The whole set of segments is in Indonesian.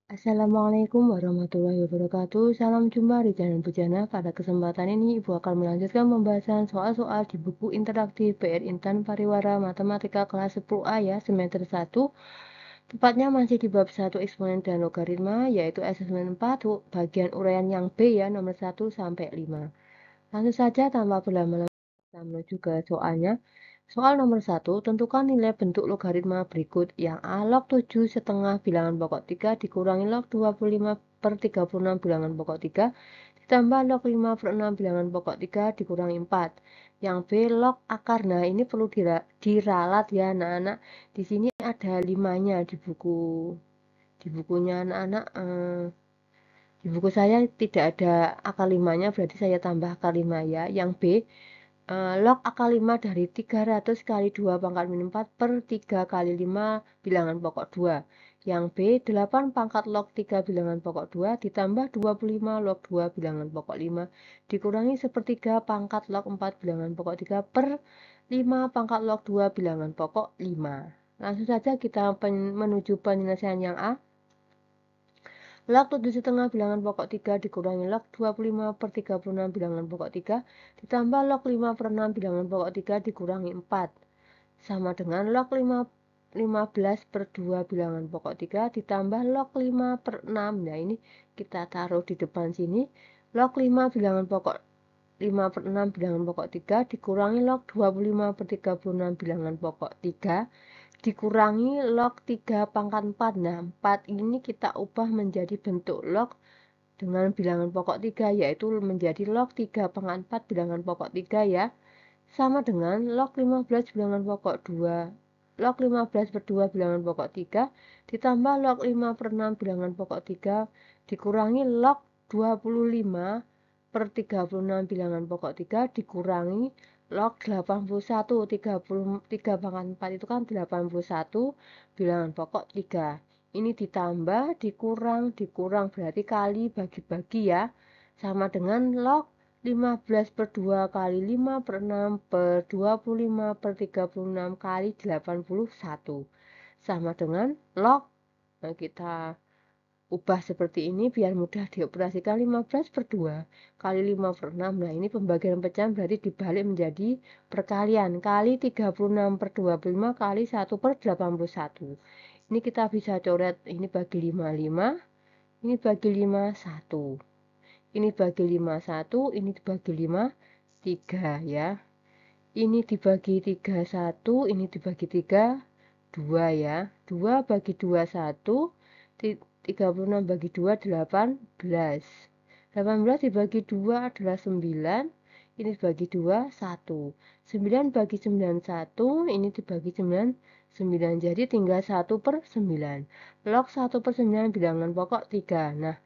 Assalamualaikum warahmatullahi wabarakatuh. Salam jumpa di channel Bujana. Pada kesempatan ini, Ibu akan melanjutkan pembahasan soal-soal di buku interaktif PR Intan Pariwara Matematika kelas 10A ya, semester 1. Tepatnya masih di bab 1 eksponen dan logaritma, yaitu asesmen 4, bagian uraian yang B ya, nomor 1 sampai 5. Langsung saja tanpa berlama-lama kita menuju ke soalnya. Soal nomor 1, tentukan nilai bentuk logaritma berikut yang A log 7 setengah bilangan pokok 3 dikurangi log 25 per 36 bilangan pokok 3 ditambah log 5 per 6 bilangan pokok 3 dikurangi 4. Yang B log akar. Nah, ini perlu diralat ya anak-anak. Di sini ada 5-nya di bukunya anak-anak. Di buku saya tidak ada akar 5-nya, berarti saya tambah akar 5 ya. Yang B log akar 5 dari 300 kali 2 pangkat min 4 per 3 kali 5 bilangan pokok 2. Yang B 8 pangkat log 3 bilangan pokok 2 ditambah 25 log 2 bilangan pokok 5 dikurangi sepertiga pangkat log 4 bilangan pokok 3 per 5 pangkat log 2 bilangan pokok 5. Langsung saja kita menuju penyelesaian yang A. Log 7,5 bilangan pokok 3 dikurangi log 25 per 36 bilangan pokok 3 ditambah log 5 per 6 bilangan pokok 3 dikurangi 4 sama dengan log 15 per 2 bilangan pokok 3 ditambah log 5 per 6. Nah, ini kita taruh di depan sini. Log 5 bilangan pokok 5 per 6 bilangan pokok 3 dikurangi log 25 per 36 bilangan pokok 3 dikurangi log 3 pangkat 4. Nah, 4 ini kita ubah menjadi bentuk log dengan bilangan pokok 3, yaitu menjadi log 3 pangkat 4 bilangan pokok 3 ya. Sama dengan log 15 bilangan pokok 2. Log 15 per 2 bilangan pokok 3 ditambah log 5 per 6 bilangan pokok 3 dikurangi log 25 per 36 bilangan pokok 3 dikurangi log 81. 33 pangkat 4 itu kan 81 bilangan pokok 3. Ini ditambah, dikurang berarti kali bagi-bagi ya. Sama dengan log 15 per 2 kali 5 per 6 per 25 per 36 kali 81. Sama dengan log. Nah, kita ubah seperti ini biar mudah dioperasikan. 15 per 2 kali 5 per 6. Nah, ini pembagian pecahan berarti dibalik menjadi perkalian. Kali 36 per 25 kali 1 per 81. Ini kita bisa coret, ini bagi 5, ini bagi 5, 1. Ini bagi 5, 1. Ini dibagi 5, 3 ya. Ini dibagi 3, 1. Ini dibagi 3, 2 ya. 2 bagi 2, 1. 36 bagi 2, 18. 18 dibagi 2 adalah 9. Ini dibagi 2, 1. 9 bagi 9, 1. Ini dibagi 9, 9. Jadi tinggal 1 per 9. Log 1 per 9 bilangan pokok 3. Nah,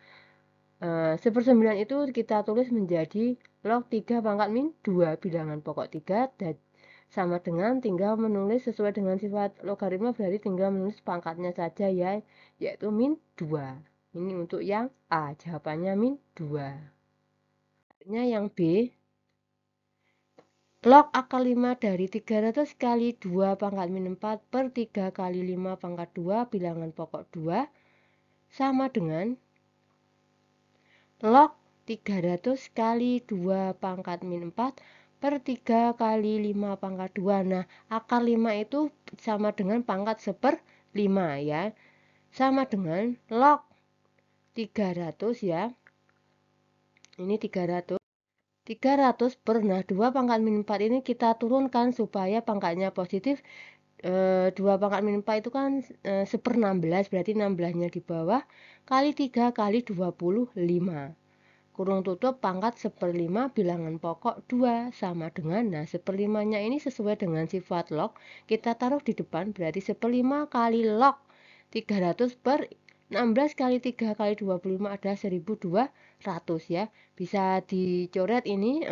1/9 itu kita tulis menjadi log 3 pangkat min 2 bilangan pokok 3 dan sama dengan tinggal menulis sesuai dengan sifat logaritma, berarti tinggal menulis pangkatnya saja ya, yaitu min 2. Ini untuk yang A, jawabannya min 2. Yang B, log akar 5 dari 300 kali 2 pangkat min 4 per 3 kali 5 pangkat 2 bilangan pokok 2 sama dengan log 300 kali 2 pangkat min 4 per 3 kali 5 pangkat 2. Nah, akar 5 itu sama dengan pangkat 1/5 ya. Sama dengan log 300 ya. Ini 300. 300 per, nah 2 pangkat min 4 ini kita turunkan supaya pangkatnya positif. 2 pangkat min 4 itu kan 1/16, berarti 16-nya di bawah, kali 3 kali 25. Kurung tutup pangkat 1/5 bilangan pokok 2 sama dengan, nah 1/5-nya ini sesuai dengan sifat log, kita taruh di depan, berarti 1/5 kali log 300 per 16 kali 3 kali 25 adalah 1200 ya. Bisa dicoret ini,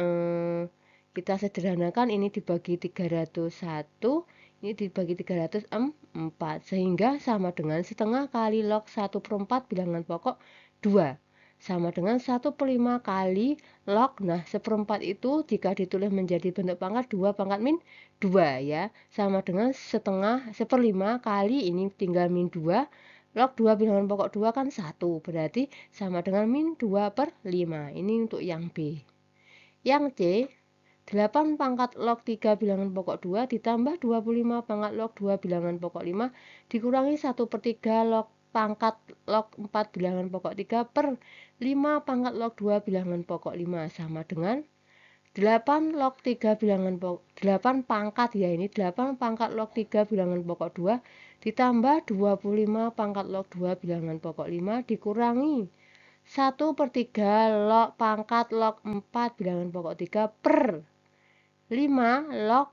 kita sederhanakan, ini dibagi 301, ini dibagi 304, sehingga sama dengan setengah kali log 1/4 bilangan pokok 2 sama dengan 1/5 kali log. Nah, 1/4 itu jika ditulis menjadi bentuk pangkat 2 pangkat min 2 ya, sama dengan setengah 1/5 kali, ini tinggal min 2 Log 2 bilangan pokok 2 kan 1, berarti sama dengan min 2/5. Ini untuk yang B. Yang C, 8 pangkat log 3 bilangan pokok 2 ditambah 25 pangkat log 2 bilangan pokok 5 dikurangi 1/3 log pangkat log 4 bilangan pokok 3 per 5 pangkat log 2 bilangan pokok 5 sama dengan 8 log 3 bilangan pokok 8 pangkat ya, ini 8 pangkat log 3 bilangan pokok 2 ditambah 25 pangkat log 2 bilangan pokok 5 dikurangi 1/3 log pangkat log 4 bilangan pokok 3 per 5 log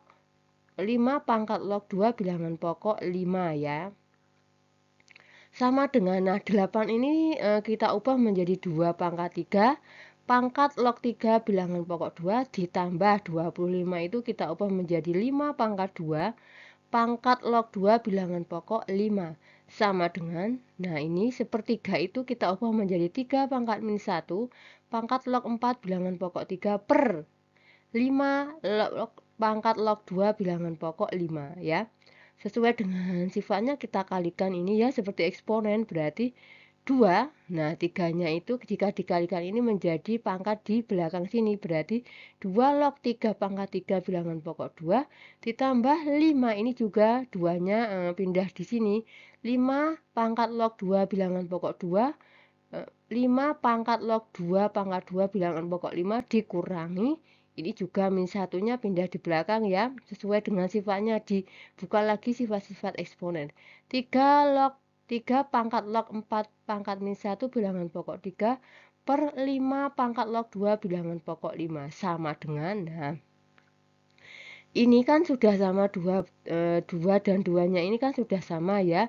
5 pangkat log 2 bilangan pokok 5 ya. Sama dengan, nah 8 ini kita ubah menjadi 2 pangkat 3 pangkat log 3 bilangan pokok 2 ditambah 25 itu kita ubah menjadi 5 pangkat 2 pangkat log 2 bilangan pokok 5 sama dengan, nah ini 1/3 itu kita ubah menjadi 3 pangkat min 1 pangkat log 4 bilangan pokok 3 per 5 log pangkat log 2 bilangan pokok 5 ya. Sesuai dengan sifatnya kita kalikan ini ya seperti eksponen, berarti 2. Nah, 3-nya itu jika dikalikan ini menjadi pangkat di belakang sini, berarti 2 log 3 pangkat 3 bilangan pokok 2 ditambah 5, ini juga 2-nya pindah di sini. 5 pangkat log 2 bilangan pokok 2, 5 pangkat log 2 pangkat 2 bilangan pokok 5 dikurangi, ini juga min satunya pindah di belakang ya, sesuai dengan sifatnya, dibuka lagi sifat-sifat eksponen. 3 pangkat log 4 pangkat min 1 bilangan pokok 3 per 5 pangkat log 2 bilangan pokok 5 sama dengan, nah ini kan sudah sama 2 dan 2-nya ini kan sudah sama ya.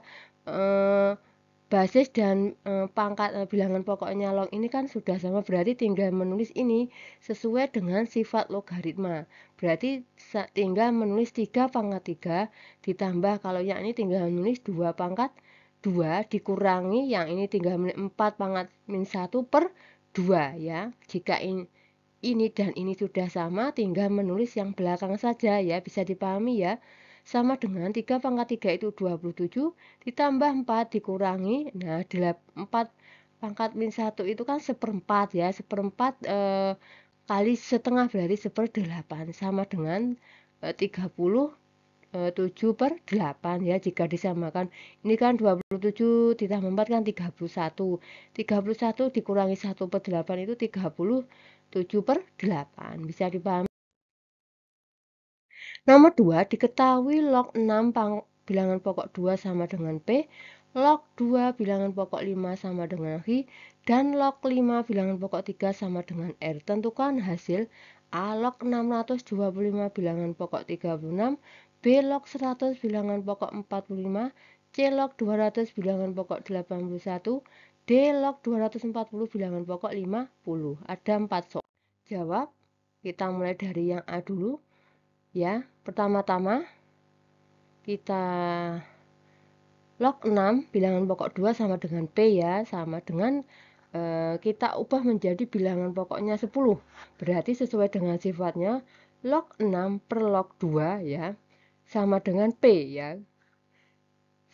Basis dan pangkat bilangan pokoknya log ini kan sudah sama, berarti tinggal menulis ini sesuai dengan sifat logaritma. Berarti tinggal menulis 3 pangkat 3 ditambah, kalau yang ini tinggal menulis 2 pangkat 2 dikurangi yang ini tinggal menulis 4 pangkat min 1 per 2 ya. Jika ini dan ini sudah sama, tinggal menulis yang belakang saja ya, bisa dipahami ya. Sama dengan 3 pangkat 3 itu 27 ditambah 4 dikurangi, nah 4 pangkat min 1 itu kan 1/4 ya, 1/4 kali setengah berarti 1/8 sama dengan 37/8 ya jika disamakan. Ini kan 27 ditambah 4 kan 31. 31 dikurangi 1/8 itu 37/8. Bisa dipahami? Nomor 2, diketahui log 6 bilangan pokok 2 sama dengan P, log 2 bilangan pokok 5 sama dengan H, dan log 5 bilangan pokok 3 sama dengan R. Tentukan hasil A log 625 bilangan pokok 36, B log 100 bilangan pokok 45, C log 200 bilangan pokok 81, D log 240 bilangan pokok 50. Ada 4 soal. Jawab, kita mulai dari yang A dulu. Ya, pertama-tama kita log 6 bilangan pokok 2 sama dengan P ya, sama dengan kita ubah menjadi bilangan pokoknya 10. Berarti sesuai dengan sifatnya log 6 per log 2 ya, sama dengan P ya.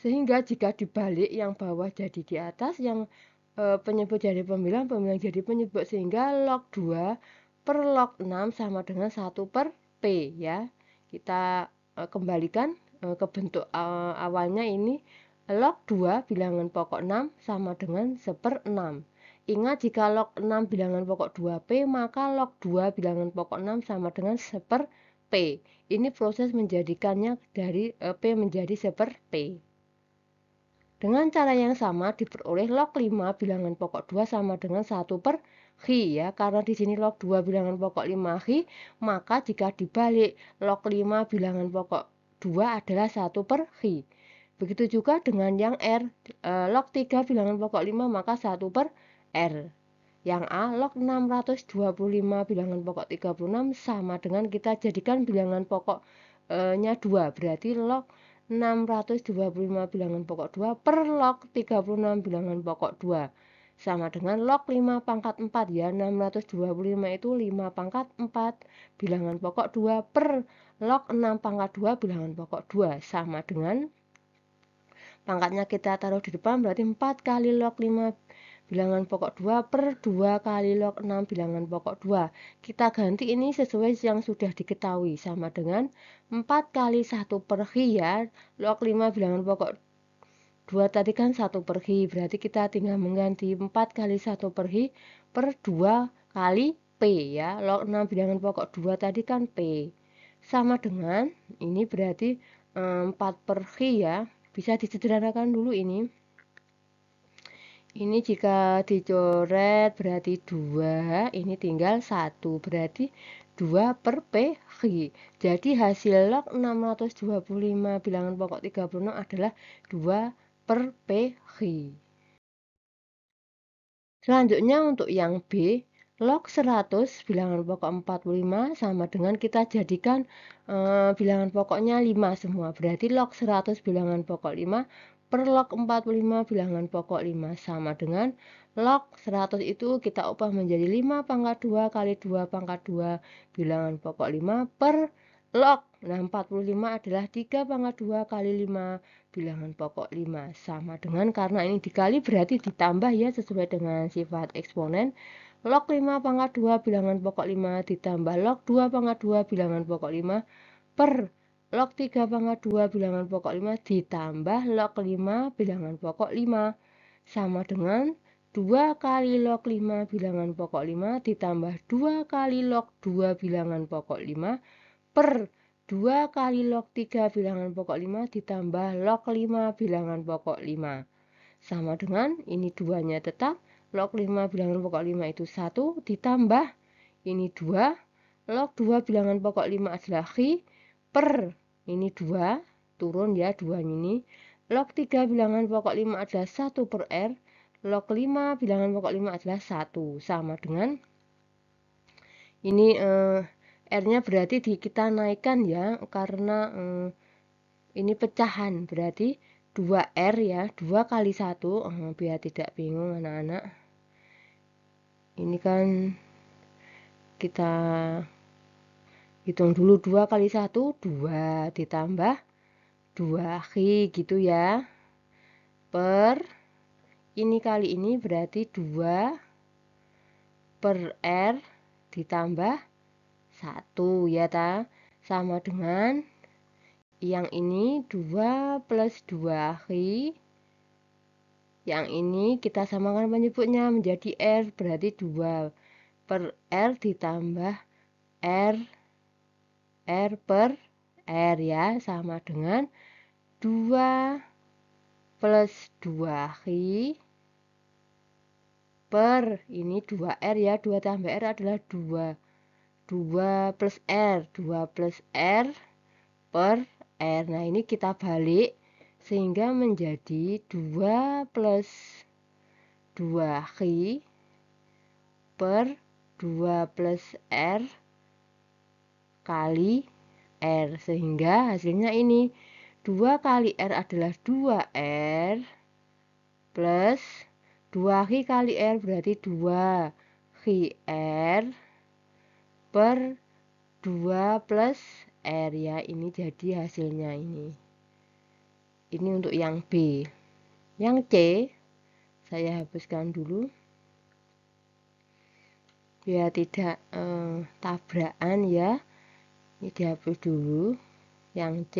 Sehingga jika dibalik yang bawah jadi di atas, yang penyebut jadi pembilang, pembilang jadi penyebut, sehingga log 2 per log 6 sama dengan 1 per P ya. Kita kembalikan ke bentuk awalnya, ini log 2 bilangan pokok 6 sama dengan 1/6. Ingat, jika log 6 bilangan pokok 2P, maka log 2 bilangan pokok 6 sama dengan 1/P. Ini proses menjadikannya dari P menjadi 1/P. Dengan cara yang sama diperoleh log 5 bilangan pokok 2 sama dengan 1 per H ya. Karena di sini log 2 bilangan pokok 5H, maka jika dibalik log 5 bilangan pokok 2 adalah 1 per H. Begitu juga dengan yang R, log 3 bilangan pokok 5 maka 1 per R. Yang A, log 625 bilangan pokok 36 sama dengan, kita jadikan bilangan pokoknya 2, berarti log 625 bilangan pokok 2 per log 36 bilangan pokok 2 sama dengan log 5 pangkat 4 ya. 625 itu 5 pangkat 4 bilangan pokok 2 per log 6 pangkat 2 bilangan pokok 2 sama dengan pangkatnya kita taruh di depan berarti 4 kali log 5 bilangan pokok 2 per 2 kali log 6 bilangan pokok 2. Kita ganti ini sesuai yang sudah diketahui, sama dengan 4 kali 1 per hi ya. Log 5 bilangan pokok 2 tadi kan 1 per hi, berarti kita tinggal mengganti 4 kali 1 per hi per 2 kali P ya. Log 6 bilangan pokok 2 tadi kan P. Sama dengan, ini berarti 4 per hi ya. Bisa disederhanakan dulu ini. Ini jika dicoret berarti 2, ini tinggal 1, berarti 2 per P hi. Jadi hasil log 625 bilangan pokok 36 adalah 2 per P hi. Selanjutnya untuk yang B, log 100 bilangan pokok 45 sama dengan kita jadikan bilangan pokoknya 5 semua. Berarti log 100 bilangan pokok 5 per log 45 bilangan pokok 5 sama dengan log 100 itu kita ubah menjadi 5 pangkat 2 kali 2 pangkat 2 bilangan pokok 5 per log. Nah, 45 adalah 3 pangkat 2 kali 5 bilangan pokok 5 sama dengan, karena ini dikali berarti ditambah ya sesuai dengan sifat eksponen. Log 5 pangkat 2 bilangan pokok 5 ditambah log 2 pangkat 2 bilangan pokok 5 per log 3 pangkat 2 bilangan pokok 5 ditambah log 5 bilangan pokok 5 sama dengan 2 kali log 5 bilangan pokok 5 ditambah 2 kali log 2 bilangan pokok 5 per 2 kali log 3 bilangan pokok 5 ditambah log 5 bilangan pokok 5. Sama dengan, ini 2-nya tetap, log 5 bilangan pokok 5 itu 1 ditambah, ini 2, log 2 bilangan pokok 5 adalah hi, per, ini 2, turun ya 2 ini, log 3 bilangan pokok 5 adalah 1 per r, log 5 bilangan pokok 5 adalah 1, sama dengan, ini R-nya berarti kita naikkan ya, karena ini pecahan, berarti 2R ya, 2 kali 1, biar tidak bingung anak-anak. Ini kan kita hitung dulu, 2 kali 1, 2, ditambah 2 hi gitu ya, per, ini kali ini berarti 2 per R ditambah 1 ya ta, sama dengan yang ini 2 plus 2 hi, yang ini kita samakan penyebutnya menjadi R, berarti 2 per R ditambah R per R ya, sama dengan 2 plus 2 hi per, ini 2R ya, 2 tambah R adalah 2, 2 plus R, 2 plus R per R. Nah, ini kita balik sehingga menjadi 2 plus 2 hi per 2 plus R kali R. Sehingga hasilnya ini 2 kali R adalah 2R plus 2 hi kali R berarti 2 hi R per 2 plus R ya, ini jadi hasilnya ini. Ini untuk yang B. Yang C, saya hapuskan dulu biar tidak tabrakan ya. Ini dihapus dulu. Yang C,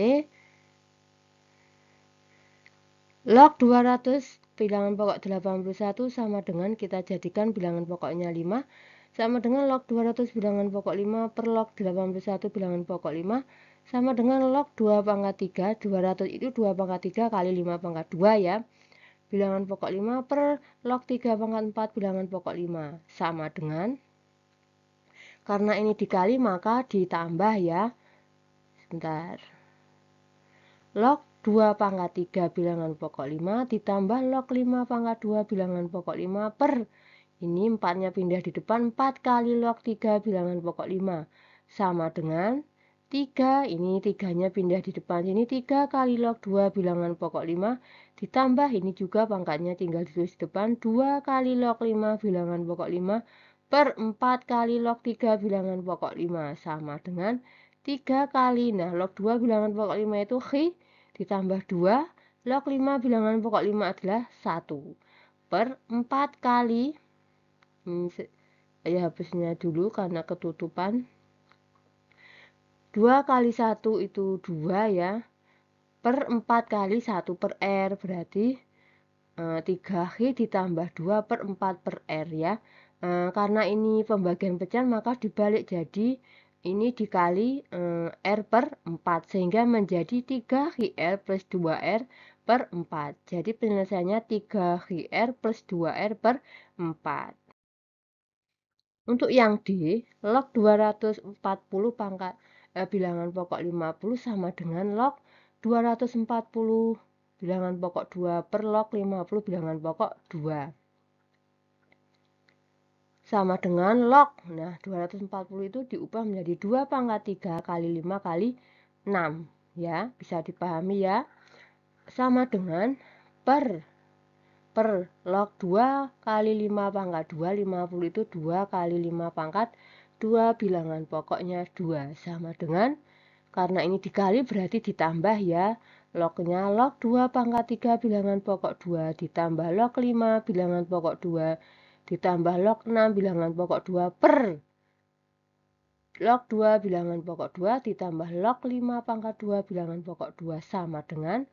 log 200 bilangan pokok 81 sama dengan kita jadikan bilangan pokoknya 5 sama dengan log 200 bilangan pokok 5 per log 81 bilangan pokok 5 sama dengan log 2 pangkat 3. 200 itu 2 pangkat 3 kali 5 pangkat 2 ya. Bilangan pokok 5 per log 3 pangkat 4 bilangan pokok 5 sama dengan, karena ini dikali maka ditambah ya. Sebentar. Log 2 pangkat 3 bilangan pokok 5 ditambah log 5 pangkat 2 bilangan pokok 5 per, ini 4-nya pindah di depan, 4 kali log 3 bilangan pokok 5 sama dengan 3, ini 3-nya pindah di depan, ini 3 kali log 2 bilangan pokok 5 ditambah, ini juga pangkatnya tinggal ditulis di depan, 2 kali log 5 bilangan pokok 5 per 4 kali log 3 bilangan pokok 5 sama dengan 3 kali, nah log 2 bilangan pokok 5 itu hi ditambah 2 Log 5 bilangan pokok 5 adalah 1 per 4 kali, ya hapusnya dulu karena ketutupan, 2 kali 1 itu 2 ya, per 4 kali 1 per R, berarti 3H ditambah 2 per 4 per R ya. Karena ini pembagian pecahan maka dibalik, jadi ini dikali R per 4 sehingga menjadi 3HR plus 2R per 4. Jadi penyelesaiannya 3HR plus 2R per 4. Untuk yang D, log 240 pangkat bilangan pokok 50 sama dengan log 240 bilangan pokok 2 per log 50 bilangan pokok 2. Sama dengan log. Nah, 240 itu diubah menjadi 2 pangkat 3 kali 5 kali 6. Ya, bisa dipahami ya. Sama dengan per log 2 kali 5 pangkat 2, 50 itu 2 kali 5 pangkat 2 bilangan pokoknya 2. Sama dengan, karena ini dikali berarti ditambah ya. Lognya log 2 pangkat 3 bilangan pokok 2 ditambah log 5 bilangan pokok 2 ditambah log 6 bilangan pokok 2 per log 2 bilangan pokok 2 ditambah log 5 pangkat 2 bilangan pokok 2 sama dengan,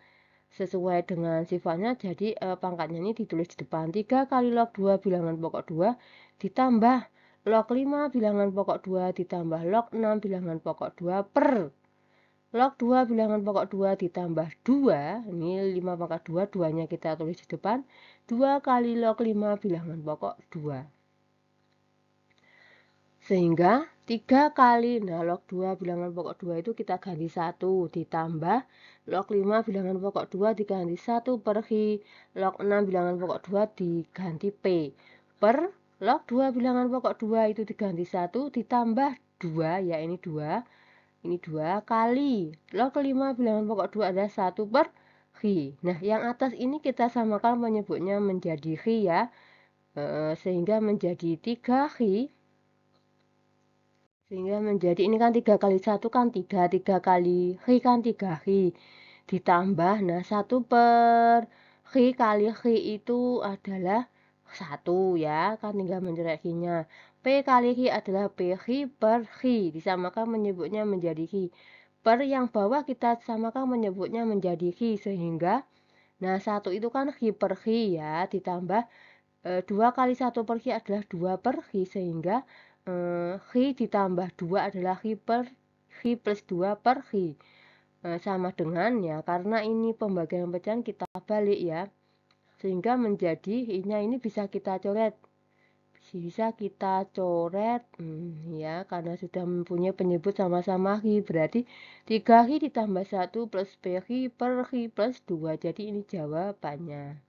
sesuai dengan sifatnya, jadi pangkatnya ini ditulis di depan. 3 kali log 2 bilangan pokok 2 ditambah log 5 bilangan pokok 2 ditambah log 6 bilangan pokok 2 per log 2 bilangan pokok 2 ditambah 2, ini 5 pangkat 2, 2-nya kita tulis di depan, 2 kali log 5 bilangan pokok 2. Sehingga 3 kali, nah log 2 bilangan pokok 2 itu kita ganti 1, ditambah log 5 bilangan pokok 2 diganti 1 per Hi, log 6 bilangan pokok 2 diganti P, per log 2 bilangan pokok 2 itu diganti 1 ditambah 2, ya ini 2 kali log 5 bilangan pokok 2 adalah 1 per Hi. Nah, yang atas ini kita samakan menyebutnya menjadi Hi ya, sehingga menjadi 3 Hi. Sehingga menjadi, ini kan 3 kali 1 kan 3, 3 kali Hi kan 3 Hi. Ditambah, nah 1 per Hi kali Hi itu adalah 1 ya, kan tinggal mencoret Hi-nya. P kali Hi adalah P Hi per Hi, disamakan menyebutnya menjadi Hi. Per yang bawah kita samakan menyebutnya menjadi Hi, sehingga, nah 1 itu kan Hi per Hi ya, ditambah 2 kali 1 per Hi adalah 2 per Hi, sehingga Hi ditambah 2 adalah Hi plus 2 per Hi. Sama dengan, ya karena ini pembagian pecahan kita balik ya, sehingga menjadi Hi-nya ini bisa kita coret. Ya, karena sudah mempunyai penyebut sama-sama Hi, berarti 3 Hi ditambah 1 plus P Hi per Hi plus 2. Jadi ini jawabannya.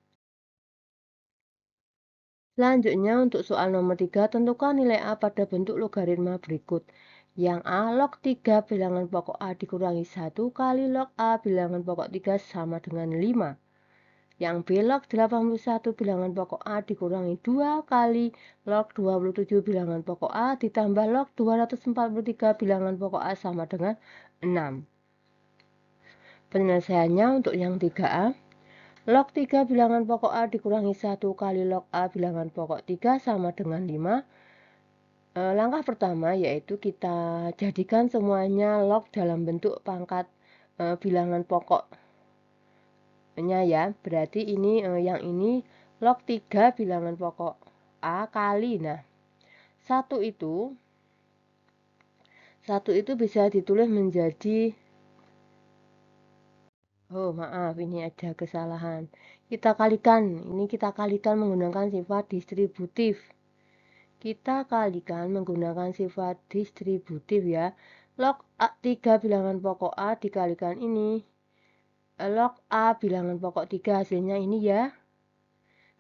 Selanjutnya untuk soal nomor 3, tentukan nilai A pada bentuk logaritma berikut. Yang A, log 3 bilangan pokok A dikurangi 1 kali log A bilangan pokok 3 sama dengan 5. Yang B, log 81 bilangan pokok A dikurangi 2 kali log 27 bilangan pokok A ditambah log 243 bilangan pokok A sama dengan 6. Penyelesaiannya untuk yang 3A, log 3 bilangan pokok A dikurangi 1 kali log A bilangan pokok 3 sama dengan 5. Langkah pertama yaitu kita jadikan semuanya log dalam bentuk pangkat bilangan pokoknya ya. Berarti ini yang ini log 3 bilangan pokok A kali, nah 1 itu bisa ditulis menjadi, oh maaf, ini ada kesalahan. Kita kalikan menggunakan sifat distributif. Kita kalikan menggunakan sifat distributif ya. Log A 3 bilangan pokok A dikalikan ini. Log A bilangan pokok 3 hasilnya ini ya.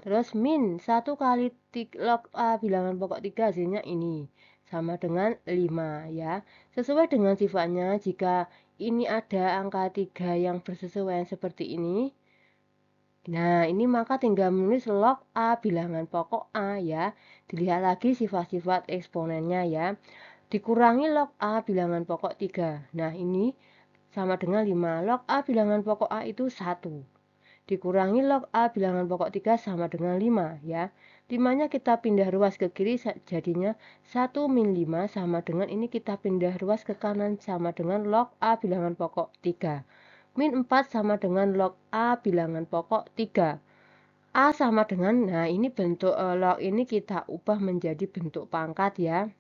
Terus min 1 kali log A bilangan pokok 3 hasilnya ini. Sama dengan 5 ya. Sesuai dengan sifatnya, jika ini ada angka 3 yang bersesuaian seperti ini. Nah, ini maka tinggal menulis log A bilangan pokok A ya. Dilihat lagi sifat-sifat eksponennya ya. Dikurangi log A bilangan pokok 3. Nah, ini sama dengan 5. Log A bilangan pokok A itu 1. dikurangi log A bilangan pokok 3 sama dengan 5 ya. 5-nya kita pindah ruas ke kiri jadinya 1 min 5 sama dengan ini kita pindah ruas ke kanan sama dengan log A bilangan pokok 3. Min 4 sama dengan log A bilangan pokok 3. A sama dengan, nah ini bentuk log ini kita ubah menjadi bentuk pangkat ya.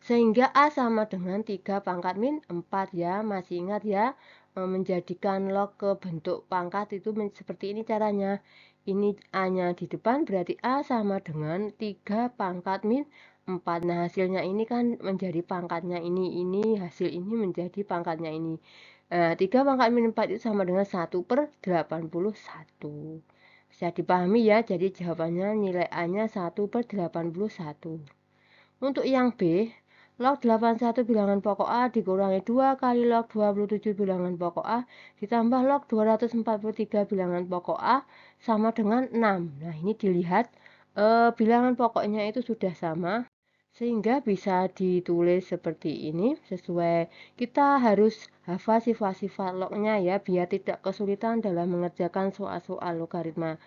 Sehingga A sama dengan 3 pangkat min 4 ya. Masih ingat ya, menjadikan log ke bentuk pangkat itu seperti ini caranya. Ini A-nya di depan berarti A sama dengan 3 pangkat min 4. Nah hasilnya ini kan menjadi pangkatnya ini hasil ini menjadi pangkatnya ini. 3 pangkat min 4 itu sama dengan 1/81. Bisa dipahami ya, jadi jawabannya nilai A-nya 1/81. Untuk yang B, log 81 bilangan pokok A dikurangi 2 kali log 27 bilangan pokok A ditambah log 243 bilangan pokok A sama dengan 6. Nah ini dilihat bilangan pokoknya itu sudah sama, sehingga bisa ditulis seperti ini. Sesuai, kita harus hafal sifat-sifat lognya ya, biar tidak kesulitan dalam mengerjakan soal-soal logaritma.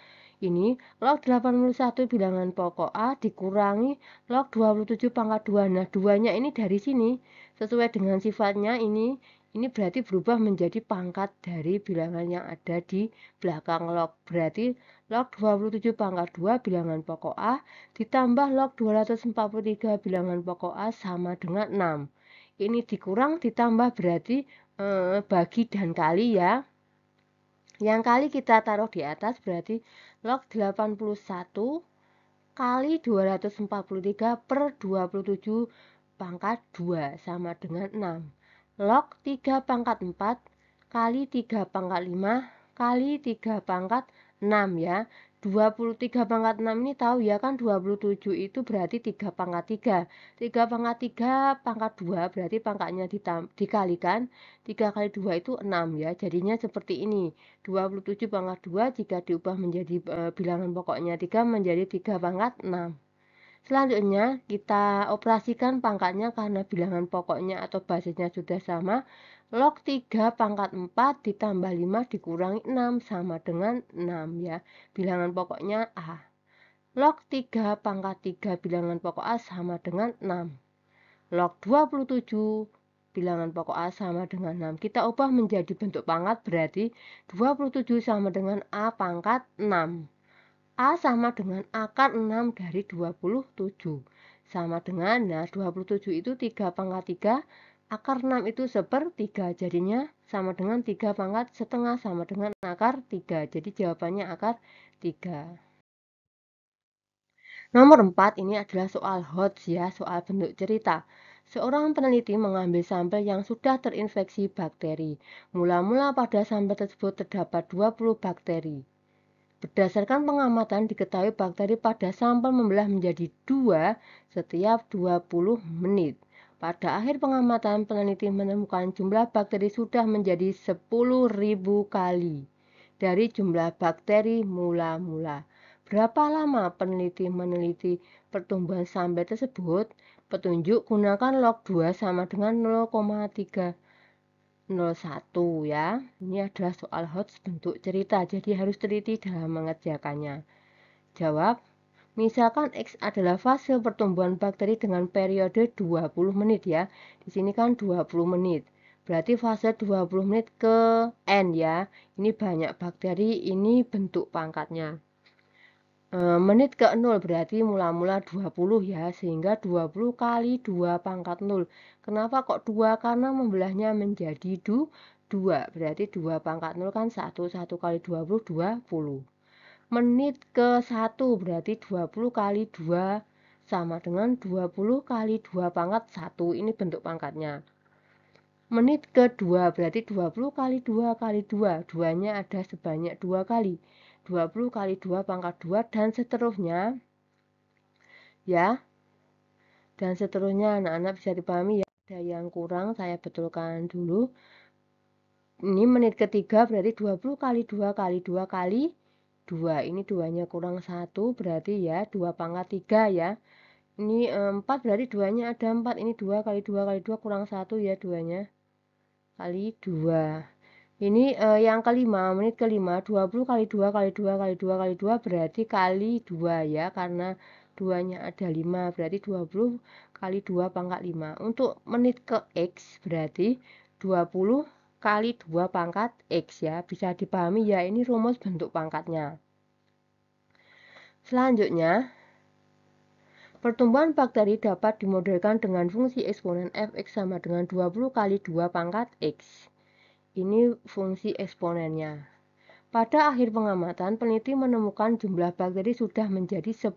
Ini log 81 bilangan pokok A dikurangi log 27 pangkat 2. Nah, 2-nya ini dari sini. Sesuai dengan sifatnya ini berarti berubah menjadi pangkat dari bilangan yang ada di belakang log. Berarti log 27 pangkat 2 bilangan pokok A ditambah log 243 bilangan pokok A sama dengan 6. Ini dikurang ditambah berarti bagi dan kali ya. Yang kali kita taruh di atas berarti log 81 kali 243/27 pangkat 2 sama dengan 6. Log 3 pangkat 4 kali 3 pangkat 5 kali 3 pangkat 6 ya. 23 pangkat 6 ini tahu ya kan 27 itu berarti 3 pangkat 3. 3 pangkat 3 pangkat 2 berarti pangkatnya dikalikan. 3 kali 2 itu 6 ya. Jadinya seperti ini. 27 pangkat 2 jika diubah menjadi bilangan pokoknya 3 menjadi 3 pangkat 6. Selanjutnya kita operasikan pangkatnya karena bilangan pokoknya atau basisnya sudah sama. Log 3 pangkat 4 ditambah 5 dikurangi 6 sama dengan 6 ya. Bilangan pokoknya A. Log 3 pangkat 3 bilangan pokok A sama dengan 6. Log 27 bilangan pokok A sama dengan 6. Kita ubah menjadi bentuk pangkat berarti 27 sama dengan A pangkat 6. A sama dengan akar 6 dari 27. Sama dengan, nah 27 itu 3 pangkat 3, akar 6 itu 1/3. Jadinya sama dengan 3 pangkat setengah sama dengan akar 3. Jadi jawabannya akar 3. Nomor 4 ini adalah soal HOTS ya, soal bentuk cerita. Seorang peneliti mengambil sampel yang sudah terinfeksi bakteri. Mula-mula pada sampel tersebut terdapat 20 bakteri. Berdasarkan pengamatan diketahui bakteri pada sampel membelah menjadi 2 setiap 20 menit. Pada akhir pengamatan peneliti menemukan jumlah bakteri sudah menjadi 10.000 kali dari jumlah bakteri mula-mula. Berapa lama peneliti meneliti pertumbuhan sampel tersebut? Petunjuk gunakan log 2 sama dengan 0,301 ya. Ini adalah soal HOTS bentuk cerita, jadi harus teliti dalam mengerjakannya. Jawab, misalkan X adalah fase pertumbuhan bakteri dengan periode 20 menit ya. Di sini kan 20 menit. Berarti fase 20 menit ke N ya. Ini banyak bakteri, ini bentuk pangkatnya. Menit ke 0 berarti mula-mula 20 ya, sehingga 20 kali 2 pangkat 0. Kenapa kok 2? Karena membelahnya menjadi 2, berarti 2 pangkat 0 kan 1, 1 kali 20, 20. Menit ke 1 berarti 20 kali 2 sama dengan 20 kali 2 pangkat 1, ini bentuk pangkatnya. Menit ke 2 berarti 20 kali 2 kali 2, 2-nya ada sebanyak 2 kali. 20 kali 2 pangkat 2 dan seterusnya ya. Dan seterusnya anak-anak bisa dipahami ya. Ada yang kurang saya betulkan dulu. Ini menit ketiga berarti 20 kali 2 kali 2 kali 2. Ini 2-nya kurang 1 berarti ya 2 pangkat 3 ya. Ini 4 berarti 2-nya ada 4. Ini 2 kali 2 kali 2 kurang 1 ya 2-nya. Kali 2. Ini yang kelima, menit kelima, 20 kali 2 kali 2 kali 2 kali 2 berarti kali 2 ya, karena 2-nya ada 5, berarti 20 kali 2 pangkat 5. Untuk menit ke X berarti 20 kali 2 pangkat X ya, bisa dipahami ya, ini rumus bentuk pangkatnya. Selanjutnya, pertumbuhan bakteri dapat dimodelkan dengan fungsi eksponen fx sama dengan 20 kali 2 pangkat X. Ini fungsi eksponennya. Pada akhir pengamatan, peneliti menemukan jumlah bakteri sudah menjadi 10.000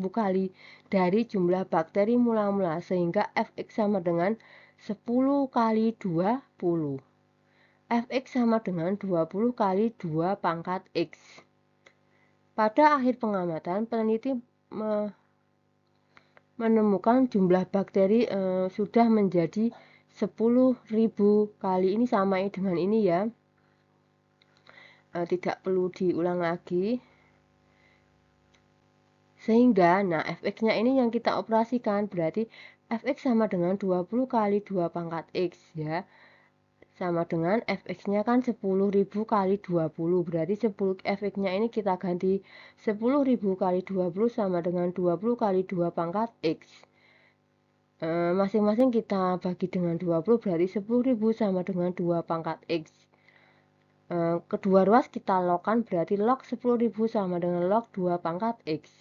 kali dari jumlah bakteri mula-mula, sehingga fx sama dengan 10 kali 20. Fx sama dengan 20 kali 2 pangkat X. Pada akhir pengamatan, peneliti menemukan jumlah bakteri sudah menjadi 10.000 kali. Ini sama dengan ini ya. Tidak perlu diulang lagi. Sehingga, nah fx-nya ini yang kita operasikan, berarti fx sama dengan 20 kali 2 pangkat x ya. Sama dengan fx-nya kan 10.000 kali 20, berarti 10 fx-nya ini kita ganti 10.000 kali 20 sama dengan 20 kali 2 pangkat x. Masing-masing kita bagi dengan 20, berarti 10.000 sama dengan 2 pangkat x. Kedua ruas kita logkan, berarti log 10.000 sama dengan log 2 pangkat x.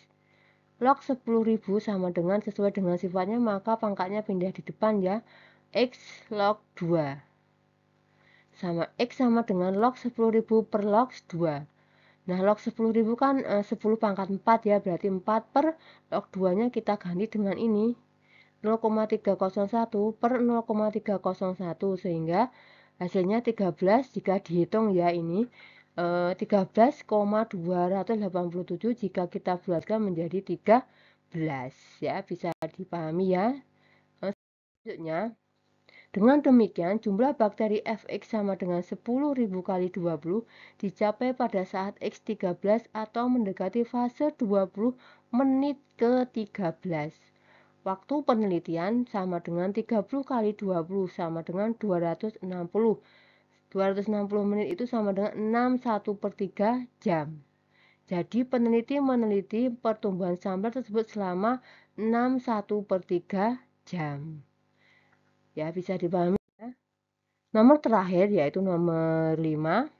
Log 10.000 sama dengan, sesuai dengan sifatnya, maka pangkatnya pindah di depan ya. X log 2. Sama X sama dengan log 10.000 per log 2. Nah, log 10.000 kan 10 pangkat 4 ya, berarti 4 per log 2-nya kita ganti dengan ini. 0,301 per 0,301, sehingga hasilnya 13 jika dihitung ya ini. 13,287 jika kita bulatkan menjadi 13 ya, bisa dipahami ya. Selanjutnya, dengan demikian jumlah bakteri fx sama dengan 10.000 kali 20 dicapai pada saat x13 atau mendekati fase 20 menit ke 13. Waktu penelitian sama dengan 30 kali 20 sama dengan 260. 260 menit itu sama dengan 61/3 jam. Jadi peneliti meneliti pertumbuhan sampel tersebut selama 61/3 jam. Ya, bisa dipahami ya. Nomor terakhir yaitu nomor 5.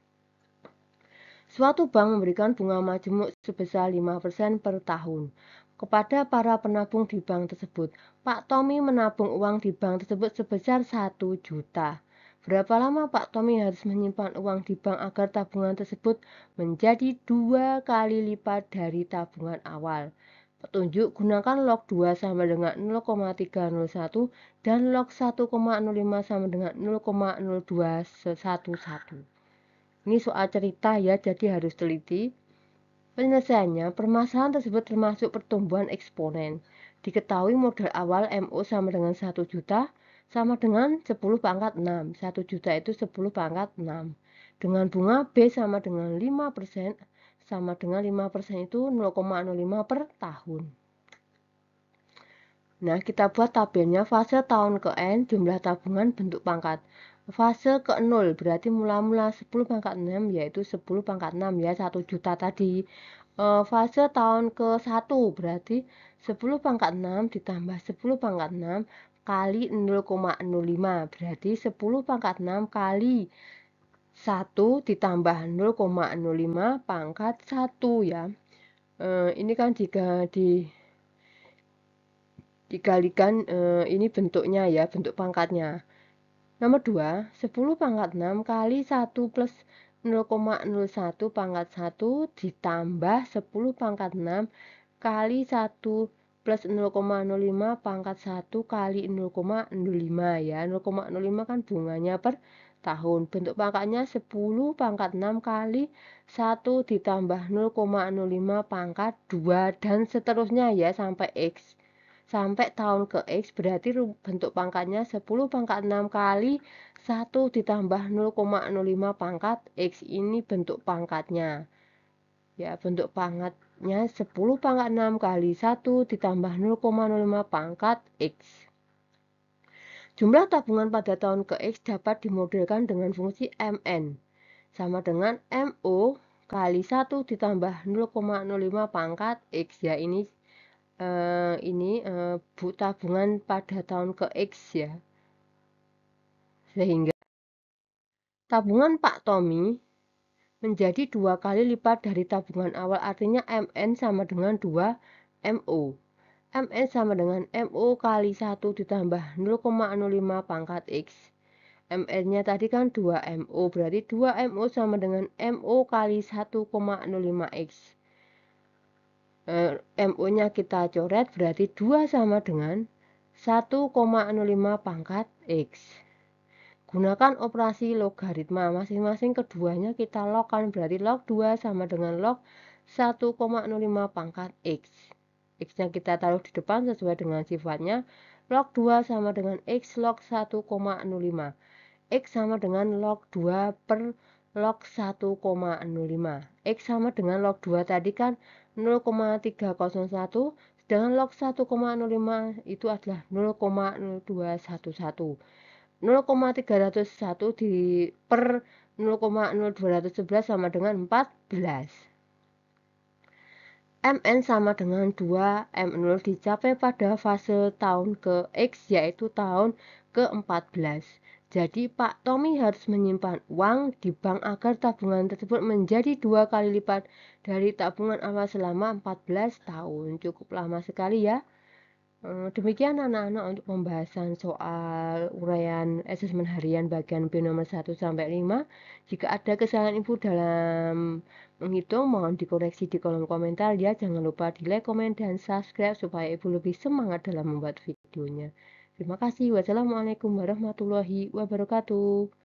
Suatu bank memberikan bunga majemuk sebesar 5% per tahun kepada para penabung di bank tersebut. Pak Tommy menabung uang di bank tersebut sebesar 1 juta. Berapa lama Pak Tommy harus menyimpan uang di bank agar tabungan tersebut menjadi 2 kali lipat dari tabungan awal? Petunjuk, gunakan log 2 sama dengan 0,301 dan log 1,05 sama dengan 0,0211. Ini soal cerita ya, jadi harus teliti. Penyelesaiannya, permasalahan tersebut termasuk pertumbuhan eksponen. Diketahui modal awal MO sama dengan 1 juta sama dengan 10 pangkat 6. 1 juta itu 10 pangkat 6. Dengan bunga B sama dengan 5%, sama dengan 5% itu 0,05 per tahun. Nah, kita buat tabelnya. Fase tahun ke N, jumlah tabungan bentuk pangkat. Fase ke 0 berarti mula-mula 10 pangkat 6, yaitu 10 pangkat 6 ya, 1 juta tadi. Fase tahun ke 1 berarti 10 pangkat 6 ditambah 10 pangkat 6 kali 0,05, berarti 10 pangkat 6 kali 1 ditambah 0,05 pangkat 1 ya. Ini kan jika dikalikan, ini bentuknya ya, bentuk pangkatnya. Nomor 2, 10 pangkat 6 kali 1 plus 0,01 pangkat 1 ditambah 10 pangkat 6 kali 1 plus 0,05 pangkat 1 kali 0,05 ya. 0,05 kan bunganya per tahun. Bentuk pangkatnya 10 pangkat 6 kali 1 ditambah 0,05 pangkat 2 dan seterusnya ya sampai X. Sampai tahun ke X berarti bentuk pangkatnya 10 pangkat 6 kali 1 ditambah 0,05 pangkat X. Ini bentuk pangkatnya. Ya, bentuk pangkatnya 10 pangkat 6 kali 1 ditambah 0,05 pangkat X. Jumlah tabungan pada tahun ke X dapat dimodelkan dengan fungsi Mn. sama dengan MO kali 1 ditambah 0,05 pangkat X ya. Tabungan pada tahun ke X ya. Sehingga tabungan Pak Tommy menjadi 2 kali lipat dari tabungan awal, artinya MN sama dengan 2 MO. MN sama dengan MO kali 1 ditambah 0,05 pangkat X. MN-nya tadi kan 2 MO, berarti 2 MO sama dengan MO kali 1,05 X. MO-nya kita coret, berarti 2 sama dengan 1,05 pangkat X. Gunakan operasi logaritma, masing-masing keduanya kita log kan, berarti log 2 sama dengan log 1,05 pangkat X. X-nya kita taruh di depan sesuai dengan sifatnya. Log 2 sama dengan X log 1,05. X sama dengan log 2 per log 1,05. X sama dengan log 2 tadi kan 0,301, sedangkan log 1,05 itu adalah 0,0211. 0,301 per 0,0211 sama dengan 14. MN sama dengan 2 M0 dicapai pada fase tahun ke X, yaitu tahun ke-14. Jadi Pak Tommy harus menyimpan uang di bank agar tabungan tersebut menjadi 2 kali lipat dari tabungan awal selama 14 tahun. Cukup lama sekali ya. Demikian anak-anak untuk pembahasan soal uraian asesmen harian bagian B nomor 1-5. Jika ada kesalahan ibu dalam menghitung, mohon dikoreksi di kolom komentar ya. Jangan lupa di like, komen, dan subscribe supaya ibu lebih semangat dalam membuat videonya. Terima kasih. Wassalamualaikum warahmatullahi wabarakatuh.